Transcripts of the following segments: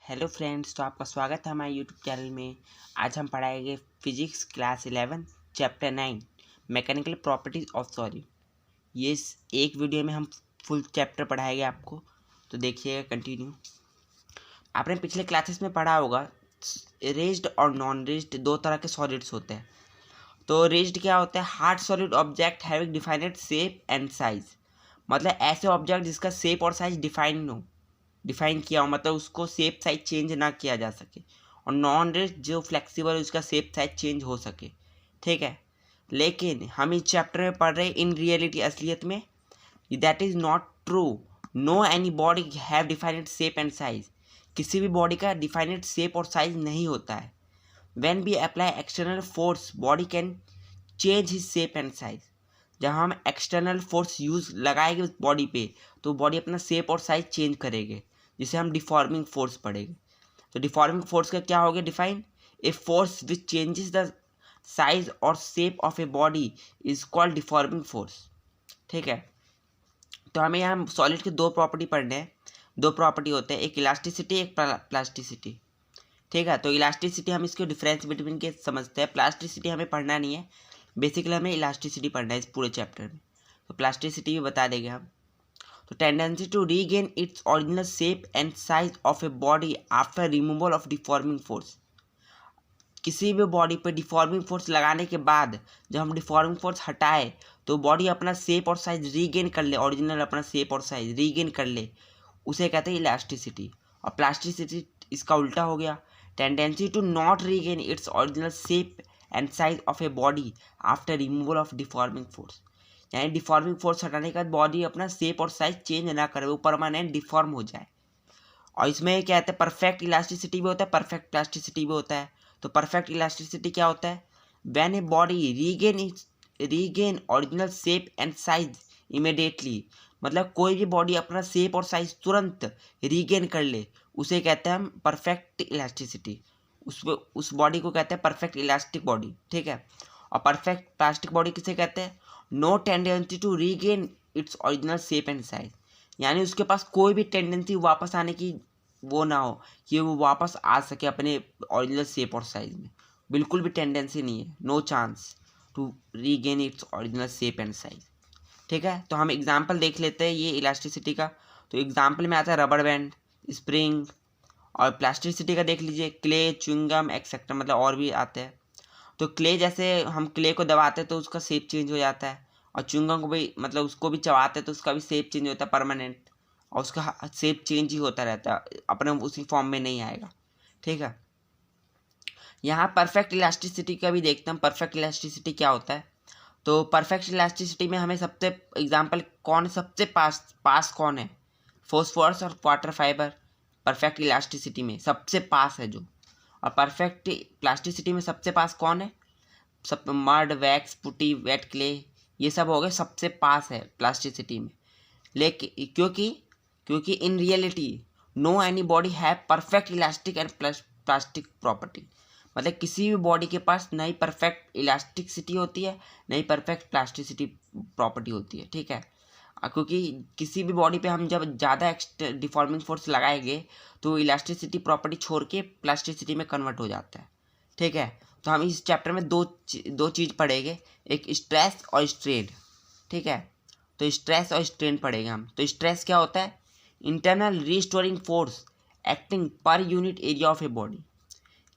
Hello friends, तो आपका स्वागत है हमारे यूट्यूब चैनल में। आज हम पढ़ाएंगे physics class 11 chapter 9 mechanical properties of solid. एक वीडियो में हम फुल चैप्टर पढ़ाएंगे आपको, तो देखिएगा कंटिन्यू। आपने पिछले क्लासेस में पढ़ा होगा रेज्ड और नॉन रेज्ड दो तरह के सॉलिड्स होते हैं। तो रेज्ड क्या होता है? Hard solid object having defined shape and size, मतलब ऐसे ऑब्जेक्ट जिसका शेप और साइज डिफाइन किया हो, मतलब उसको शेप साइज चेंज ना किया जा सके। और नॉन रेस्ट जो फ्लेक्सिबल उसका शेप साइज चेंज हो सके, ठीक है। लेकिन हम इस चैप्टर में पढ़ रहे इन रियलिटी, असलियत में that is not true. No any body have defined shape and size. किसी भी बॉडी का डिफाइनेड शेप और साइज नहीं होता है। When we apply external force body can change his shape and size. जब हम एक्सटर्नल फोर्स यूज लगाएंगे उस बॉडी पे, तो बॉडी अपना शेप और साइज चेंज करेंगे, जिसे हम डिफॉर्मिंग फोर्स पढ़ेंगे। तो डिफॉर्मिंग फोर्स का क्या हो गया define? A force which changes the size और shape of a body is called deforming force, ठीक है। तो हमें यहाँ सॉलिड के दो प्रॉपर्टी पढ़ने हैं। दो प्रॉपर्टी होते हैं, एक इलास्टिसिटी, एक प्लास्टिसिटी, ठीक है। तो इलास्टिसिटी हम इसके डिफरेंस बिटवीन के समझते हैं। प्लास्टिसिटी हमें पढ़ना नहीं है, बेसिकली हमें इलास्टिसिटी पढ़ना है इस पूरे चैप्टर में। तो प्लास्टिसिटी भी बता देंगे हम। तो tendency to regain its original shape and size of a body after removal of deforming force. किसी भी बॉडी पे डिफॉर्मिंग फोर्स लगाने के बाद जब हम डिफॉर्मिंग फोर्स हटाए तो बॉडी अपना शेप और साइज रीगेन कर ले, ओरिजिनल अपना शेप और साइज रीगेन कर ले, उसे कहते हैं इलास्टिसिटी। और प्लास्टिसिटी इसका उल्टा हो गया, tendency to not regain its original shape and size of a body after removal of deforming force. यानी डिफॉर्मिंग फोर्स हटाने के बाद बॉडी अपना शेप और साइज चेंज ना करे, वो परमानेंट डिफॉर्म हो जाए। और इसमें क्या कहते हैं, परफेक्ट इलास्टिसिटी भी होता है, परफेक्ट प्लास्टिसिटी भी होता है। तो परफेक्ट इलास्टिसिटी क्या होता है? When a body regain original shape and size immediately, मतलब कोई भी बॉडी अपना शेप और साइज तुरंत रीगेन कर ले, उसे कहते हैं हम परफेक्ट इलास्टिसिटी। उस बॉडी को कहते हैं परफेक्ट इलास्टिक बॉडी, ठीक है। और परफेक्ट प्लास्टिक बॉडी किसे कहते हैं? No tendency to regain its original shape and size, यानी उसके पास कोई भी टेंडेंसी वापस आने की वो ना हो कि वो वापस आ सके अपने ओरिजिनल शेप और साइज में। बिल्कुल भी टेंडेंसी नहीं है, no chance to regain its original shape and size, ठीक है। तो हम एग्जाम्पल देख लेते हैं ये इलास्टिसिटी का। तो एग्जाम्पल में आता है रबर बैंड, स्प्रिंग। और प्लास्टिसिटी का देख लीजिए, क्ले, च्युइंगम एक्सेट्रा, मतलब और भी आते हैं। तो क्ले, जैसे हम क्ले को दबाते हैं तो उसका शेप चेंज हो जाता है, और च्युइंगम को भी, मतलब उसको भी चबाते हैं तो उसका भी शेप चेंज होता है परमानेंट, और उसका शेप चेंज ही होता रहता है, अपने उसी फॉर्म में नहीं आएगा, ठीक है। यहाँ परफेक्ट इलास्टिसिटी का भी देखते हैं, परफेक्ट इलास्टिसिटी क्या होता है। तो परफेक्ट इलास्टिसिटी में हमें सबसे एग्जाम्पल कौन सबसे पास कौन है? फॉस्फोरस और वाटर फाइबर परफेक्ट इलास्टिसिटी में सबसे पास है जो। और परफेक्ट प्लास्टिसिटी में सबसे पास कौन है? सब मड, वैक्स, पुटी, वेट क्ले, ये सब हो गए सबसे पास है प्लास्टिसिटी में। लेकिन क्योंकि in reality no any body have perfect elastic and plastic property, मतलब किसी भी बॉडी के पास नई परफेक्ट इलास्टिसिटी होती है, नई परफेक्ट प्लास्टिसिटी प्रॉपर्टी होती है, ठीक है। क्योंकि किसी भी बॉडी पे हम जब ज़्यादा डिफॉर्मिंग फोर्स लगाएंगे तो इलास्टिसिटी प्रॉपर्टी छोड़ के प्लास्टिसिटी में कन्वर्ट हो जाता है, ठीक है। तो हम इस चैप्टर में दो चीज़ पढ़ेंगे, एक स्ट्रेस और स्ट्रेन, ठीक है। तो स्ट्रेस और स्ट्रेन पढ़ेंगे हम। तो स्ट्रेस क्या होता है? इंटरनल रीस्टोरिंग फोर्स एक्टिंग पर unit area of a body.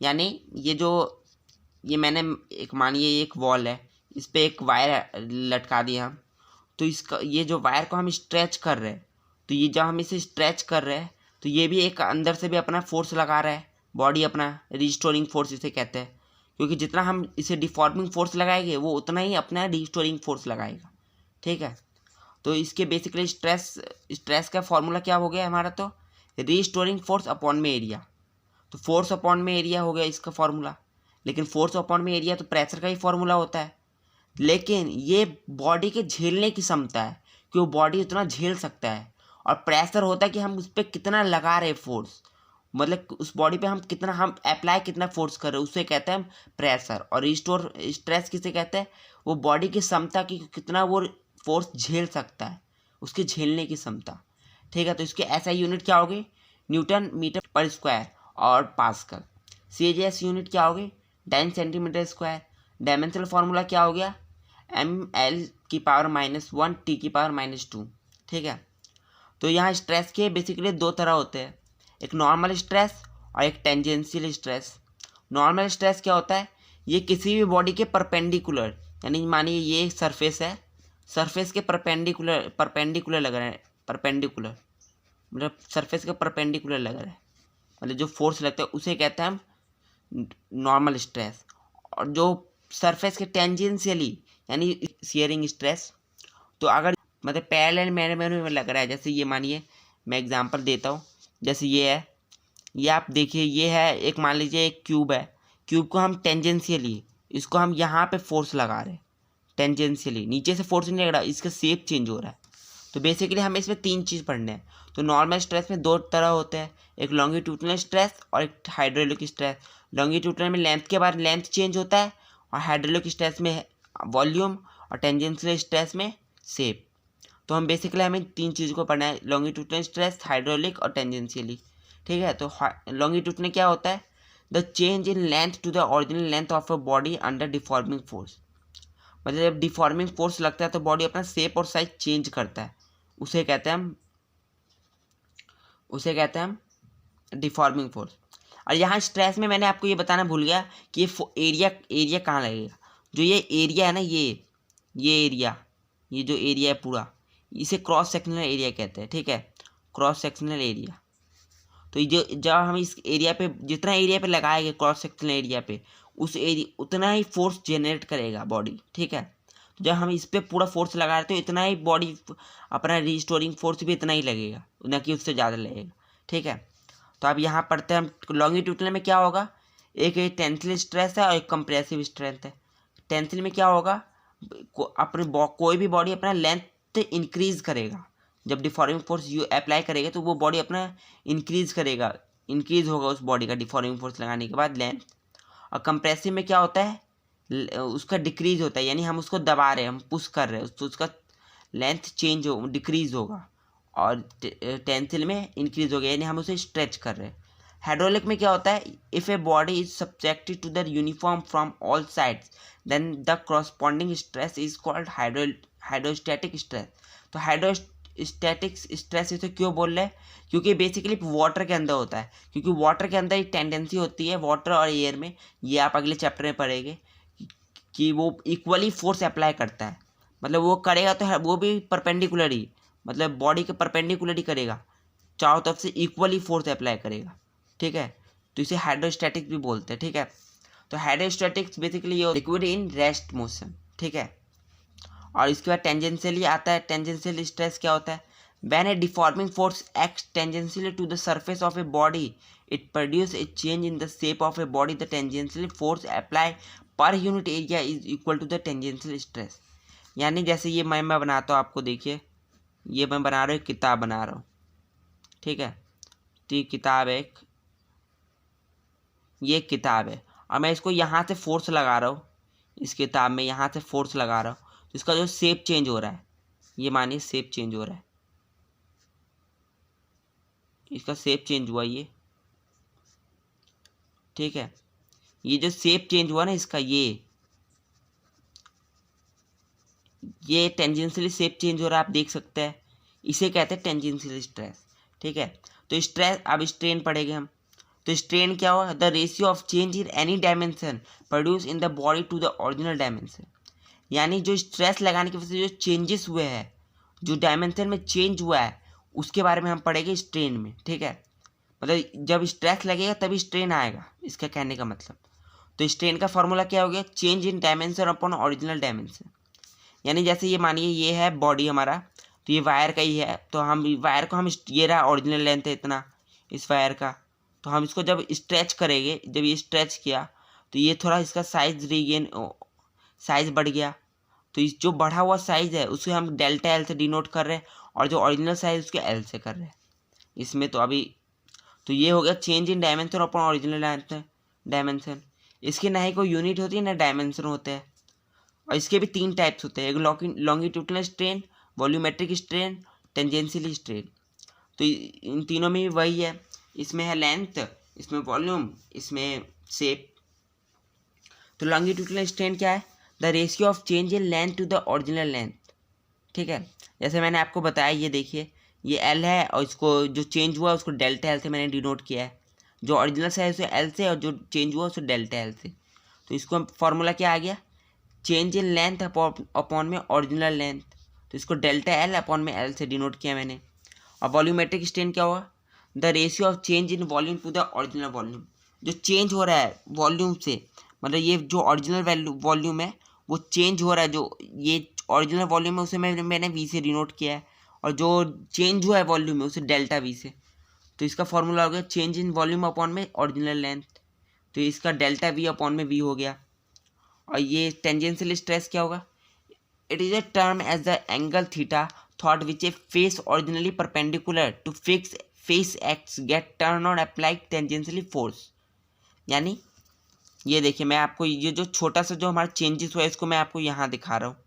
यानी ये मैंने एक, मानिए एक वॉल है, इस पर एक वायर लटका दिया हम, तो इसका ये जो वायर को हम स्ट्रेच कर रहे हैं, तो ये जब हम इसे स्ट्रेच कर रहे हैं तो ये भी एक अंदर से भी अपना फोर्स लगा रहा है, बॉडी अपना रिस्टोरिंग फोर्स इसे कहते हैं। क्योंकि जितना हम इसे डिफॉर्मिंग फोर्स लगाएंगे वो उतना ही अपना रिस्टोरिंग फोर्स लगाएगा, ठीक है। तो इसके बेसिकली स्ट्रेस का फॉर्मूला क्या हो गया हमारा? तो रिस्टोरिंग फोर्स अपॉन में एरिया। तो फोर्स अपॉन में एरिया हो गया इसका फॉर्मूला। लेकिन फोर्स अपॉन में एरिया तो प्रेशर का ही फॉर्मूला होता है, लेकिन ये बॉडी के झेलने की क्षमता है कि वो बॉडी उतना झेल सकता है। और प्रेशर होता है कि हम उस पर कितना लगा रहे फोर्स, मतलब उस बॉडी पे हम अप्लाई कितना फोर्स कर रहे हैं, उसे कहते हैं हम प्रेशर। और रिस्टोर स्ट्रेस किसे कहते हैं? वो बॉडी की क्षमता की कितना वो फोर्स झेल सकता है, उसके झेलने की क्षमता, ठीक है। तो इसके ऐसा यूनिट क्या होगी? न्यूटन मीटर पर स्क्वायर। और पास्कल। CGS यूनिट क्या होगी? 10 सेंटीमीटर स्क्वायर। डायमेंशनल फार्मूला क्या हो गया? ml⁻⁻1 T⁻²। ठीक है। तो यहाँ स्ट्रेस के बेसिकली दो तरह होते हैं, एक नॉर्मल स्ट्रेस और एक टेंजेंशियल स्ट्रेस। नॉर्मल स्ट्रेस क्या होता है? ये किसी भी बॉडी के परपेंडिकुलर, यानी मानिए ये सरफेस है, सरफेस के परपेंडिकुलर लग रहा है, परपेंडिकुलर मतलब सरफेस के परपेंडिकुलर लग रहा है, मतलब जो फोर्स लगता है उसे कहते हैं हम नॉर्मल स्ट्रेस। और जो सरफेस के टेंजेंशियली यानी शियरिंग स्ट्रेस, तो अगर मतलब पैरेलल मैनर में लग रहा है, जैसे ये मानिए मैं एग्जांपल देता हूँ, जैसे ये है, ये आप देखिए ये है एक, मान लीजिए एक क्यूब है, क्यूब को हम टेंजेंशियली इसको हम यहाँ पे फोर्स लगा रहे हैं, टेंजेंशियली नीचे से फोर्स नहीं लग रहा, इसका शेप चेंज हो रहा है। तो बेसिकली हमें इसमें तीन चीज़ पढ़ने हैं। तो नॉर्मल स्ट्रेस में दो तरह होते हैं, एक लॉन्गिट्यूडनल स्ट्रेस और एक हाइड्रोलिक स्ट्रेस। लॉन्गिट्यूडनल में लेंथ के बाद लेंथ चेंज होता है, और हाइड्रोलिक स्ट्रेस में वॉल्यूम, और टेंजेंशियल स्ट्रेस में शेप। तो हम बेसिकली हमें तीन चीज़ को पढ़ना है, लॉन्गिट्यूडनल स्ट्रेस, हाइड्रोलिक और टेंजेंशियली। ठीक है। तो लॉन्गिट्यूडनल क्या होता है? The change in length to the original length of a body under deforming force. मतलब जब डिफॉर्मिंग फोर्स लगता है तो बॉडी अपना शेप और साइज चेंज करता है, उसे कहते हैं हम डिफॉर्मिंग फोर्स। और यहाँ स्ट्रेस में मैंने आपको ये बताना भूल गया कि ये एरिया कहाँ लगेगा। जो ये एरिया है ना, ये एरिया, ये जो एरिया है पूरा, इसे क्रॉस सेक्शनल एरिया कहते हैं। ठीक है, क्रॉस सेक्शनल एरिया। तो जो जब हम इस एरिया पे, जितना एरिया पे लगाएंगे क्रॉस सेक्शनल एरिया पे, उस एरिया उतना ही फोर्स जनरेट करेगा बॉडी। ठीक है। तो जब हम इस पे पूरा फोर्स लगा रहे तो इतना ही बॉडी अपना रिस्टोरिंग फोर्स भी इतना ही लगेगा, ना कि उससे ज़्यादा लगेगा। ठीक है। तो अब यहाँ पढ़ते हैं हम लॉन्गिट्यूडनल में क्या होगा। एक टेंसिल स्ट्रेस है और एक कंप्रेसिव स्ट्रेंथ है। टेंसिल में क्या होगा, कोई भी बॉडी अपना लेंथ इंक्रीज करेगा, जब डिफॉर्मिंग फोर्स यू अप्लाई करेगा तो वो बॉडी अपना इंक्रीज होगा उस बॉडी का डिफॉर्मिंग फोर्स लगाने के बाद लेंथ। और कंप्रेसिव में क्या होता है, उसका डिक्रीज होता है, यानी हम उसको दबा रहे हैं, हम पुश कर रहे हैं तो उसका लेंथ डिक्रीज होगा। और टेंसिल में इंक्रीज हो गया, यानी हम उसे स्ट्रेच कर रहे हैं। हाइड्रोलिक में क्या होता है, if a body is subjected to the uniform from all sides then the corresponding stress is called hydrostatic stress. तो हाइड्रोस्टैटिक स्ट्रेस इसे क्यों बोल रहे हैं, क्योंकि बेसिकली वाटर के अंदर होता है, क्योंकि वाटर के अंदर एक टेंडेंसी होती है वाटर और एयर में, ये आप अगले चैप्टर में पढ़ेंगे, कि वो इक्वली फोर्स अप्लाई करता है। मतलब वो करेगा तो वो भी परपेंडिकुलर ही, मतलब बॉडी के परपेंडिकुलर ही करेगा, चारों तरफ से इक्वली फोर्स अप्लाई करेगा। ठीक है। तो इसे हाइड्रोस्टैटिक भी बोलते हैं। ठीक है। तो हाइड्रोस्टैटिक्स बेसिकली ये लिक्विड इन रेस्ट मोशन। ठीक है। और इसके बाद टेंजेंशियली आता है। टेंजेंशियल स्ट्रेस क्या होता है, when a deforming force acts tangentially to the surface of a body it produce a change in the shape of a body. The tangential force apply per unit area is equal to the tangential stress. यानी जैसे ये मैं बनाता हूँ, आपको देखिए, ये मैं बना रहा हूँ, किताब बना रहा हूँ। ठीक है। तो ये किताब है, ये किताब है, और मैं इसको यहाँ से फोर्स लगा रहा हूँ, इस किताब में यहाँ से फोर्स लगा रहा हूँ, तो इसका जो शेप चेंज हो रहा है, ये मानिए शेप चेंज हो रहा है, इसका शेप चेंज हुआ ये। ठीक है। ये जो शेप चेंज हुआ ना इसका, ये टेंजेंशियल शेप चेंज हो रहा है, आप देख सकते हैं, इसे कहते हैं टेंजेंशियल स्ट्रेस। ठीक है। तो स्ट्रेस, अब स्ट्रेन पढ़ेंगे हम। तो स्ट्रेन क्या हुआ, the ratio of change in any dimension produce in the body to the original dimension. यानी जो स्ट्रेस लगाने की वजह से जो चेंजेस हुए हैं, जो डायमेंशन में चेंज हुआ है, उसके बारे में हम पढ़ेंगे स्ट्रेन में। ठीक है। मतलब जब स्ट्रेस लगेगा तभी स्ट्रेन आएगा, इसका कहने का मतलब। तो स्ट्रेन का फॉर्मूला क्या हो गया, चेंज इन डायमेंशन अपॉन ओरिजिनल डायमेंशन। यानी जैसे ये मानिए ये है बॉडी हमारा, तो ये वायर का ही है, तो हम वायर को हम, ये रहा ओरिजिनल लेंथ है इतना इस वायर का, तो हम इसको जब स्ट्रेच करेंगे, जब ये स्ट्रेच किया तो ये थोड़ा इसका साइज बढ़ गया। तो इस जो बढ़ा हुआ साइज है उसे हम डेल्टा एल से डिनोट कर रहे हैं, और जो ओरिजिनल साइज उसके एल से कर रहे हैं इसमें। तो अभी तो ये हो गया चेंज इन डायमेंशन अपॉन ओरिजिनल डायमेंशन। इसकी ना ही कोई यूनिट होती है ना डायमेंशन होते हैं। और इसके भी तीन टाइप्स होते हैं, एक longitudinal strain, volumetric strain, tangential strain. तो इन तीनों में भी वही है, इसमें है लेंथ, इसमें वॉल्यूम, इसमें शेप। तो लॉन्गिट्यूडिनल स्ट्रेन क्या है? The ratio of change in length to the original length. ठीक है, जैसे मैंने आपको बताया, ये देखिए ये एल है और इसको जो चेंज हुआ उसको डेल्टा एल से मैंने डिनोट किया है। जो ओरिजिनल से है उसे एल से और जो चेंज हुआ उसे डेल्टा एल से। तो इसको फॉर्मूला क्या आ गया? चेंज इन लेंथ अपॉन में ओरिजिनल लेंथ। तो इसको डेल्टा एल अपॉन में एल से डिनोट किया मैंने। और वॉल्यूमेट्रिक स्ट्रेन क्या हुआ? The ratio of change in volume to the original volume. जो चेंज हो रहा है वॉल्यूम से, मतलब ये जो ओरिजिनल वॉल्यूम है वो चेंज हो रहा है, जो ये ओरिजिनल वॉल्यूम है उसे मैंने वी से डिनोट किया है, और जो चेंज हुआ है वॉल्यूम है उसे डेल्टा वी से। तो इसका फॉर्मूला हो गया चेंज इन वॉल्यूम अपॉन में ओरिजिनल लेंथ। तो इसका डेल्टा वी अपॉन में वी हो गया। और ये टेंजेंशियल स्ट्रेस क्या होगा? It is a term as the angle theta through which a face originally perpendicular to fix face X get turn और अप्लाइड टेंजेंशियली फोर्स। यानी ये देखिए, मैं आपको ये जो छोटा सा जो हमारा चेंजेस हुआ है इसको मैं आपको यहाँ दिखा रहा हूँ।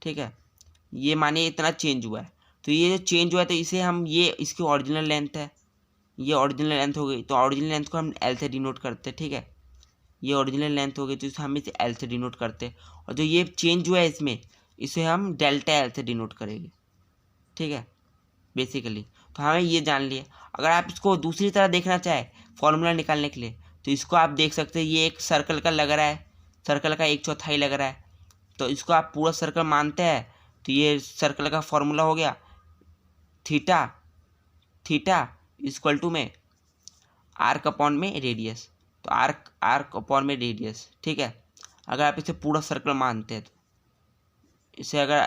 ठीक है, ये मानिए इतना चेंज हुआ है, तो ये जो चेंज हुआ है तो इसे हम, ये इसकी ओरिजिनल लेंथ है, ये ओरिजिनल लेंथ हो गई, तो ओरिजिनल लेंथ को हम एल से डिनोट करते हैं। ठीक है, ये ओरिजिनल लेंथ हो गई तो इसे हम इसे एल से डिनोट करते हैं, और जो ये चेंज हुआ है इसमें इसे हम डेल्टा एल से डिनोट करेंगे। ठीक है, बेसिकली तो हमें ये जान लिए। अगर आप इसको दूसरी तरह देखना चाहे फॉर्मूला निकालने के लिए, तो इसको आप देख सकते हैं, ये एक सर्कल का लग रहा है, सर्कल का एक चौथाई लग रहा है, तो इसको आप पूरा सर्कल मानते हैं, तो ये सर्कल का फॉर्मूला हो गया थीटा, थीटा इक्वल टू में आर्क अपॉन में रेडियस। तो आर्क अपॉन में रेडियस। ठीक है, अगर आप इसे पूरा सर्कल मानते हैं, तो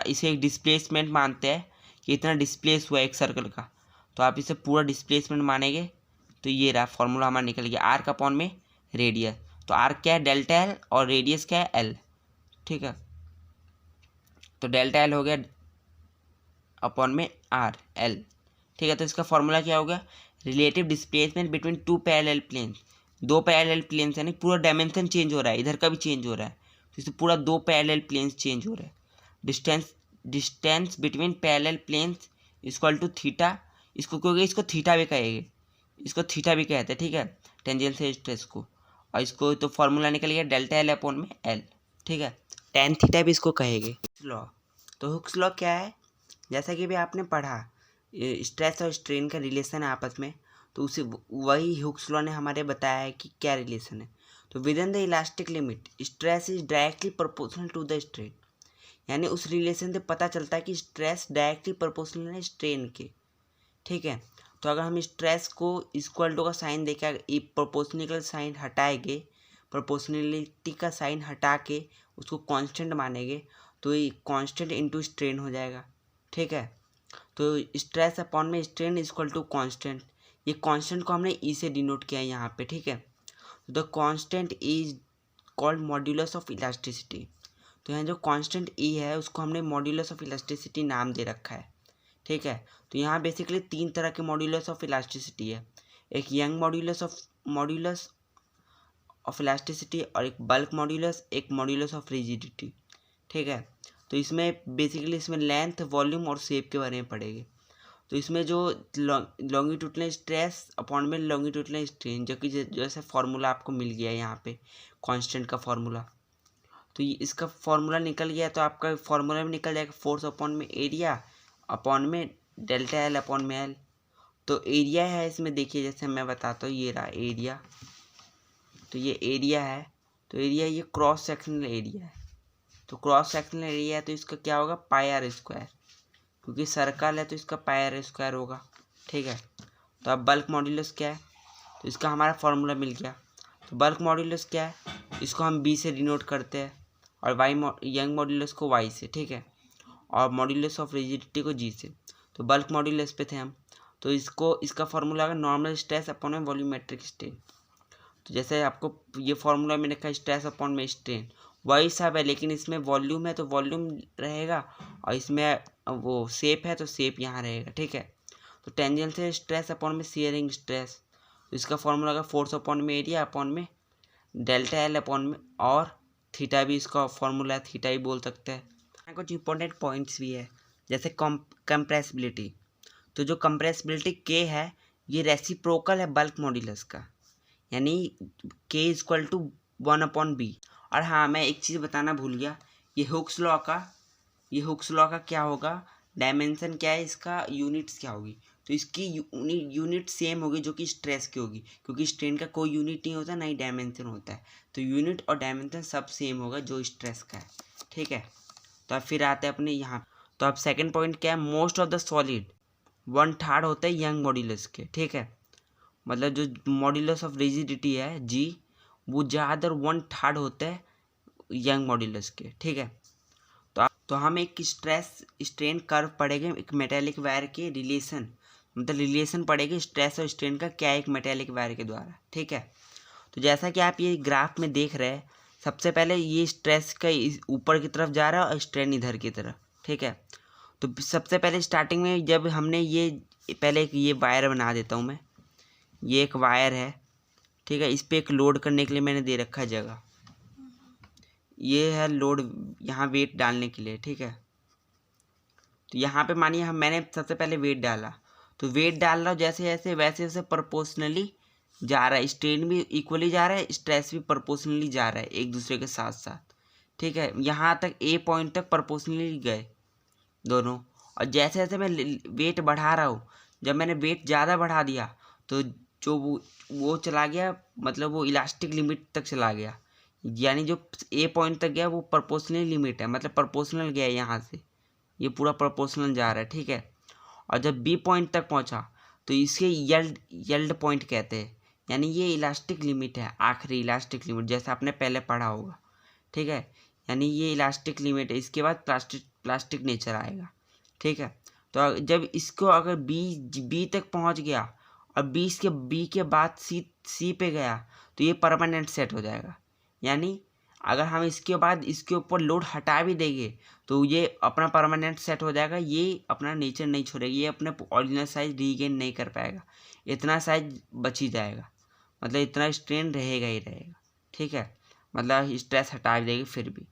इसे एक डिस्प्लेसमेंट मानते हैं कि इतना डिस्प्लेस हुआ है एक सर्कल का, तो आप इसे पूरा डिस्प्लेसमेंट मानेंगे, तो ये रहा फॉर्मूला हमारा निकल गया आर्क अपॉन में रेडियस। तो आर्क क्या है? डेल्टा एल, और रेडियस क्या है? एल। ठीक है, तो डेल्टा एल हो गया अपॉन में आर एल। ठीक है, तो इसका फॉर्मूला क्या होगा? Relative displacement between two parallel planes. दो पैरेलल प्लेन्स, यानी पूरा डायमेंशन चेंज हो रहा है, इधर का भी चेंज हो रहा है, तो इससे पूरा दो पैरेलल प्लेन्स चेंज हो रहा है। Distance between parallel planes equal to theta. इसको क्योंकि इसको थीटा भी कहेंगे, इसको थीटा भी कहते हैं। ठीक है, टेंजेंशियल स्ट्रेस को, और इसको तो फॉर्मूला निकल गया डेल्टा एल अपॉन में एल। ठीक है, टेन थीटा भी इसको कहेंगे। लॉ, तो हुक्स लॉ क्या है? जैसा कि भी आपने पढ़ा, स्ट्रेस और स्ट्रेन का रिलेशन है आपस में, तो उसे वही हुक्स लॉ ने हमारे बताया है कि क्या रिलेशन है। तो within the elastic limit stress is directly proportional to the strain. यानी उस रिलेशन से पता चलता है कि स्ट्रेस डायरेक्टली प्रोपोर्शनल है स्ट्रेन के। ठीक है, तो अगर हम स्ट्रेस को इक्वल टू का साइन देकर प्रोपोर्शनल साइन हटाएंगे, प्रोपोर्शनलिटी का साइन हटा के उसको कांस्टेंट मानेंगे, तो ये कांस्टेंट इनटू स्ट्रेन हो जाएगा। ठीक है, तो स्ट्रेस अपॉन में स्ट्रेन इक्वल टू कांस्टेंट। ये कांस्टेंट को हमने ई से डिनोट किया है यहाँ पे। ठीक है, the constant is called modulus of elasticity. तो यहाँ जो कांस्टेंट ई है उसको हमने मॉड्यूलस ऑफ इलास्टिसिटी नाम दे रखा है। ठीक है, तो यहाँ बेसिकली तीन तरह के मॉड्यूलस ऑफ इलास्टिसिटी है, एक यंग मॉड्यूलस ऑफ इलास्टिसिटी, और एक बल्क मॉड्यूलस, एक मॉड्यूलस ऑफ रिजिडिटी। ठीक है, तो इसमें बेसिकली इसमें लेंथ, वॉल्यूम और शेप के बारे में पढ़ेंगे। तो इसमें जो लॉन्गिट्यूडिनल स्ट्रेस अपॉन में लॉन्गिट्यूडिनल स्ट्रेन, जो कि जैसे फार्मूला आपको मिल गया है यहाँ पे कांस्टेंट का फार्मूला, तो ये इसका फार्मूला निकल गया, तो आपका फार्मूला में निकल जाएगा फोर्स अपॉन में एरिया अपॉन में डेल्टा एल अपॉन में एल। तो एरिया है इसमें, देखिए जैसे मैं बताता हूँ, ये रहा एरिया, तो ये एरिया है, तो एरिया ये क्रॉस सेक्शनल एरिया है, तो क्रॉस सेक्शनल एरिया है तो इसका क्या होगा? पाई आर स्क्वायर, क्योंकि सर्कल है तो इसका पाई आर स्क्वायर होगा। ठीक है, तो अब बल्क मॉड्यूलस क्या है? तो इसका हमारा फार्मूला मिल गया। तो बल्क मॉड्यूलस क्या है? इसको हम बी से डिनोट करते हैं, और यंग मॉड्यूलस को वाई से। ठीक है, और मॉड्यूलस ऑफ रिजिडिटी को जी से। तो बल्क मॉड्यूलस पे थे हम, तो इसका फार्मूला है नॉर्मल स्ट्रेस अपॉन में वॉल्यूमेट्रिक स्ट्रेन। तो जैसे आपको ये फार्मूला में लिखा है स्ट्रेस अपॉन में स्ट्रेन, वही सब है, लेकिन इसमें वॉल्यूम है तो वॉल्यूम रहेगा, और इसमें वो शेप है तो शेप यहाँ रहेगा। ठीक है, तो टेंजेंशियल स्ट्रेस अपॉन में शियरिंग स्ट्रेस, तो इसका फॉर्मूला का फोर्स अपॉन में एरिया अपॉन में डेल्टा एल अपॉन में, और थीटा भी इसका फॉर्मूला है, थीटा ही बोल सकते हैं। कुछ इंपॉर्टेंट पॉइंट्स भी है, जैसे कंप्रेसिबिलिटी। तो जो कंप्रेसिबिलिटी के है ये रेसिप्रोकल है बल्क मॉड्यूलस का। यानी K इक्वल टू 1/b। और हाँ, मैं एक चीज़ बताना भूल गया, ये हुक्स लॉ का क्या होगा, डायमेंशन क्या है इसका, यूनिट्स क्या होगी। तो इसकी यूनिट सेम होगी जो कि स्ट्रेस की होगी, क्योंकि स्ट्रेन का कोई यूनिट नहीं होता, ना ही डायमेंशन होता है। तो यूनिट और डायमेंशन सब सेम होगा जो स्ट्रेस का है, ठीक है। तो अब फिर आते हैं अपने यहाँ। तो अब सेकंड पॉइंट क्या है, मोस्ट ऑफ द सॉलिड 1/3 होता है यंग मॉड्यूलस के, ठीक है। मतलब जो मॉड्यूलस ऑफ रिजिडिटी है जी, वो ज़्यादातर 1/3 होता है यंग मॉड्यूलस के, ठीक है। तो हम एक स्ट्रेस स्ट्रेन कर्व पढ़ेंगे एक मेटेलिक वायर के रिलेशन, मतलब रिलेशन पढ़ेंगे स्ट्रेस और स्ट्रेन का क्या एक मेटेलिक वायर के द्वारा, ठीक है। तो जैसा कि आप ये ग्राफ में देख रहे हैं, सबसे पहले ये स्ट्रेस का ऊपर की तरफ जा रहा है और स्ट्रेन इधर की तरफ, ठीक है। तो सबसे पहले स्टार्टिंग में जब हमने ये पहले एक ये वायर बना देता हूँ मैं, ये एक वायर है, ठीक है। इस पर एक लोड करने के लिए मैंने दे रखा है जगह, ये है लोड यहाँ वेट डालने के लिए, ठीक है। तो यहाँ पे मानिए मैंने सबसे पहले वेट डाला, तो वेट डाल रहा हूँ जैसे जैसे वैसे वैसे प्रोपोर्शनली जा रहा है, स्ट्रेन भी इक्वली जा रहा है, स्ट्रेस भी प्रोपोर्शनली जा रहा है एक दूसरे के साथ साथ, ठीक है। यहाँ तक ए पॉइंट तक प्रोपोर्शनली गए दोनों। और जैसे जैसे मैं वेट बढ़ा रहा हूँ, जब मैंने वेट ज़्यादा बढ़ा दिया तो जो वो चला गया, मतलब वो इलास्टिक लिमिट तक चला गया, यानी जो ए पॉइंट तक गया वो प्रोपोर्शनल लिमिट है, मतलब प्रोपोर्शनल गया है यहाँ से, ये पूरा प्रोपोर्शनल जा रहा है, ठीक है। और जब बी पॉइंट तक पहुँचा तो इसके यल्ड पॉइंट कहते हैं, यानी ये इलास्टिक लिमिट है, आखिरी इलास्टिक लिमिट, जैसा आपने पहले पढ़ा होगा, ठीक है। यानी ये इलास्टिक लिमिट है, इसके बाद प्लास्टिक नेचर आएगा, ठीक है। तो जब इसको अगर बी तक पहुंच गया और बी के बाद सी पे गया तो ये परमानेंट सेट हो जाएगा। यानी अगर हम इसके बाद इसके ऊपर लोड हटा भी देंगे तो ये अपना परमानेंट सेट हो जाएगा, ये अपना नेचर नहीं छोड़ेगा, ये अपने ओरिजिनल साइज रीगेन नहीं कर पाएगा, इतना साइज बच ही जाएगा, मतलब इतना स्ट्रेन रहेगा ही रहेगा, ठीक है। मतलब स्ट्रेस हटा देगी फिर भी।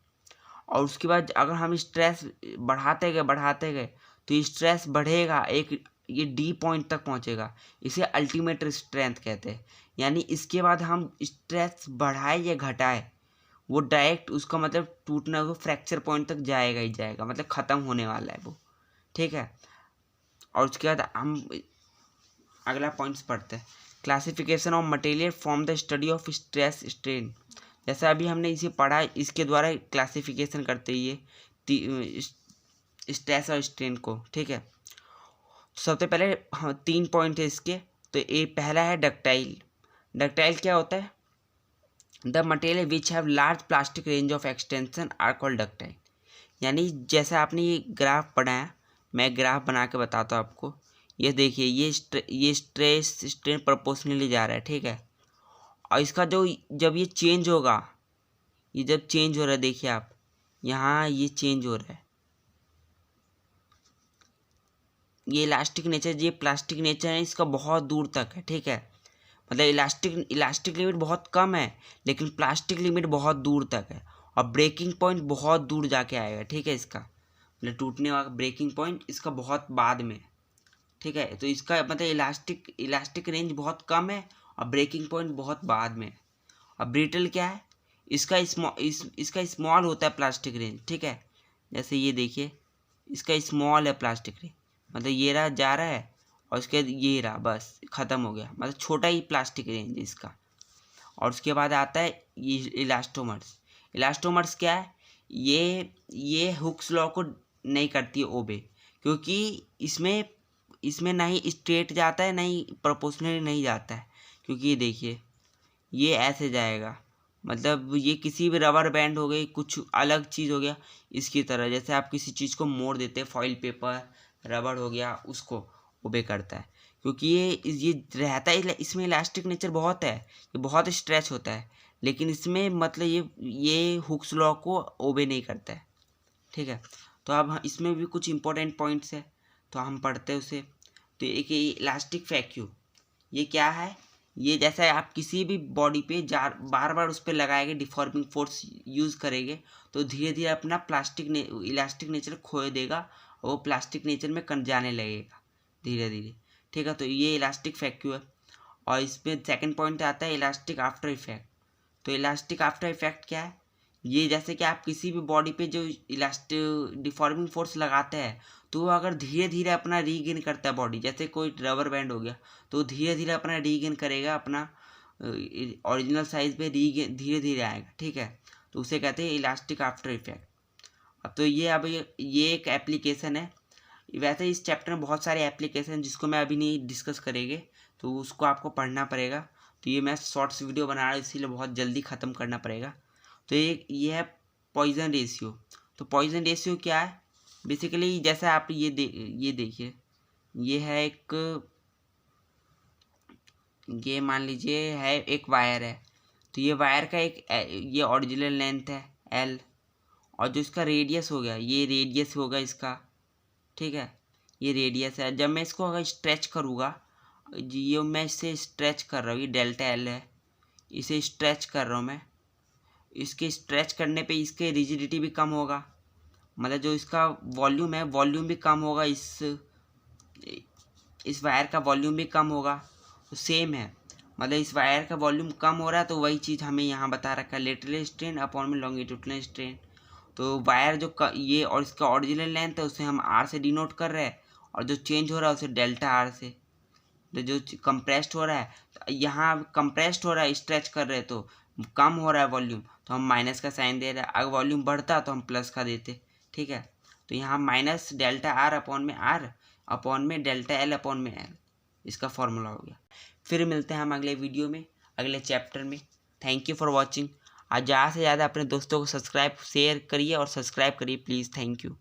और उसके बाद अगर हम स्ट्रेस बढ़ाते गए तो स्ट्रेस बढ़ेगा, एक ये डी पॉइंट तक पहुंचेगा, इसे अल्टीमेट स्ट्रेंथ कहते हैं। यानी इसके बाद हम स्ट्रेस बढ़ाए या घटाए, वो डायरेक्ट उसका मतलब टूटना, वो फ्रैक्चर पॉइंट तक जाएगा ही जाएगा, मतलब ख़त्म होने वाला है वो, ठीक है। और उसके बाद हम अगला पॉइंट्स पढ़ते हैं, classification of material from the study of stress strain. जैसा अभी हमने इसे पढ़ा, इसके द्वारा क्लासिफिकेशन करते ही स्ट्रेस और स्ट्रेन को, ठीक है। सबसे पहले हाँ 3 पॉइंट है इसके। तो ये पहला है डक्टाइल क्या होता है, the material which have large plastic range of extension are called ductile. यानी जैसे आपने ये ग्राफ पढ़ा है, मैं ग्राफ बना के बताता हूँ आपको। ये देखिए, ये स्ट्रेस स्ट्रेन प्रोपोर्शनली जा रहा है, ठीक है। और इसका जो जब ये चेंज होगा, ये जब चेंज हो रहा है, देखिए आप यहाँ ये चेंज हो रहा है, ये इलास्टिक नेचर, ये प्लास्टिक नेचर है, इसका बहुत दूर तक है, ठीक है। मतलब इलास्टिक लिमिट बहुत कम है, लेकिन प्लास्टिक लिमिट बहुत दूर तक है, और ब्रेकिंग पॉइंट बहुत दूर जाके आएगा, ठीक है। इसका मतलब टूटने वाला ब्रेकिंग पॉइंट इसका बहुत बाद में, ठीक है। तो इसका मतलब इलास्टिक रेंज बहुत कम है और ब्रेकिंग पॉइंट बहुत बाद में। और ब्रिटल क्या है, इसका स्मॉल होता है प्लास्टिक रेंज, ठीक है। जैसे ये देखिए, इसका स्मॉल है प्लास्टिक रेंज, मतलब ये रहा जा रहा है और उसके बाद ये रहा, बस ख़त्म हो गया, मतलब छोटा ही प्लास्टिक रेंज इसका। और उसके बाद आता है ये इलास्टोमर्स क्या है, ये हुक्स लॉ को नहीं करती है ओबे, क्योंकि इसमें ना ही स्ट्रेट जाता है, ना ही प्रोपोर्शनली नहीं जाता है। क्योंकि ये देखिए, ये ऐसे जाएगा, मतलब ये किसी भी रबर बैंड हो गई, कुछ अलग चीज़ हो गया इसकी तरह, जैसे आप किसी चीज़ को मोड़ देते हैं, फॉइल पेपर रबड़ हो गया, उसको ओबे करता है। क्योंकि ये रहता है, इसमें इलास्टिक नेचर बहुत है, ये बहुत स्ट्रेच होता है, लेकिन इसमें मतलब ये हुक्स लॉ को ओबे नहीं करता है, ठीक है। तो अब इसमें भी कुछ इंपॉर्टेंट पॉइंट्स है, तो हम पढ़ते हैं उसे। तो एक इलास्टिक वैक्यूम, ये क्या है, ये जैसा आप किसी भी बॉडी पे बार बार उस पर लगाएंगे, डिफॉर्मिंग फोर्स यूज़ करेंगे, तो धीरे धीरे अपना इलास्टिक नेचर खो देगा, और वो प्लास्टिक नेचर में जाने लगेगा धीरे धीरे, ठीक है। तो ये इलास्टिक वैक्यूम है। और इसमें सेकंड पॉइंट आता है इलास्टिक आफ्टर इफेक्ट। तो इलास्टिक आफ्टर इफेक्ट क्या है? ये जैसे कि आप किसी भी बॉडी पे जो इलास्टिक डिफॉर्मिंग फोर्स लगाते हैं तो वो अगर धीरे धीरे अपना रीगेन करता है बॉडी, जैसे कोई रबर बैंड हो गया तो धीरे धीरे अपना रीगेन करेगा, अपना ओरिजिनल साइज पे रीगेन धीरे धीरे आएगा, ठीक है। तो उसे कहते हैं इलास्टिक आफ्टर इफेक्ट। अब ये एक एप्लीकेशन है। वैसे इस चैप्टर में बहुत सारे एप्लीकेशन जिसको मैं अभी नहीं डिस्कस करेंगे, तो उसको आपको पढ़ना पड़ेगा। तो ये मैं शॉर्ट्स वीडियो बना रहा हूँ इसीलिए बहुत जल्दी ख़त्म करना पड़ेगा। तो ये है पॉइजन रेशियो। तो पॉइजन रेशियो क्या है? बेसिकली जैसे आप ये देखिए, ये है ये मान लीजिए है एक वायर है। तो ये वायर का ये ओरिजिनल लेंथ है L, और जो इसका रेडियस हो गया, ये रेडियस होगा इसका, ठीक है। ये रेडियस है। जब मैं इसको अगर स्ट्रेच करूँगा, ये मैं इसे स्ट्रेच कर रहा हूँ, ये डेल्टा L है, इसे स्ट्रेच कर रहा हूँ मैं। इसके स्ट्रेच करने पे इसके रिजिडिटी भी कम होगा, मतलब जो इसका वॉल्यूम है वॉल्यूम भी कम होगा, इस वायर का वॉल्यूम भी कम होगा। तो सेम है, मतलब इस वायर का वॉल्यूम कम हो रहा है, तो वही चीज़ हमें यहाँ बता रखा है, लेटरल स्ट्रेन अपॉन में लॉन्गिट्यूडिनल स्ट्रेन। तो वायर जो ये और इसका ओरिजिनल लेंथ है उसे हम R से डिनोट कर रहे हैं, और जो चेंज हो रहा है उसे डेल्टा R से। तो जो कंप्रेस्ड हो रहा है, यहाँ कंप्रेस्ड हो रहा है, स्ट्रेच कर रहे हैं तो कम हो रहा है वॉल्यूम, तो हम माइनस का साइन दे रहे हैं। अगर वॉल्यूम बढ़ता तो हम प्लस का देते, ठीक है। तो यहाँ माइनस डेल्टा R अपॉन में R अपॉन में डेल्टा L अपॉन में L, इसका फॉर्मूला हो गया। फिर मिलते हैं हम अगले वीडियो में, अगले चैप्टर में। Thank you for watching. आज ज़्यादा से ज़्यादा अपने दोस्तों को सब्सक्राइब शेयर करिए और सब्सक्राइब करिए प्लीज़। Thank you.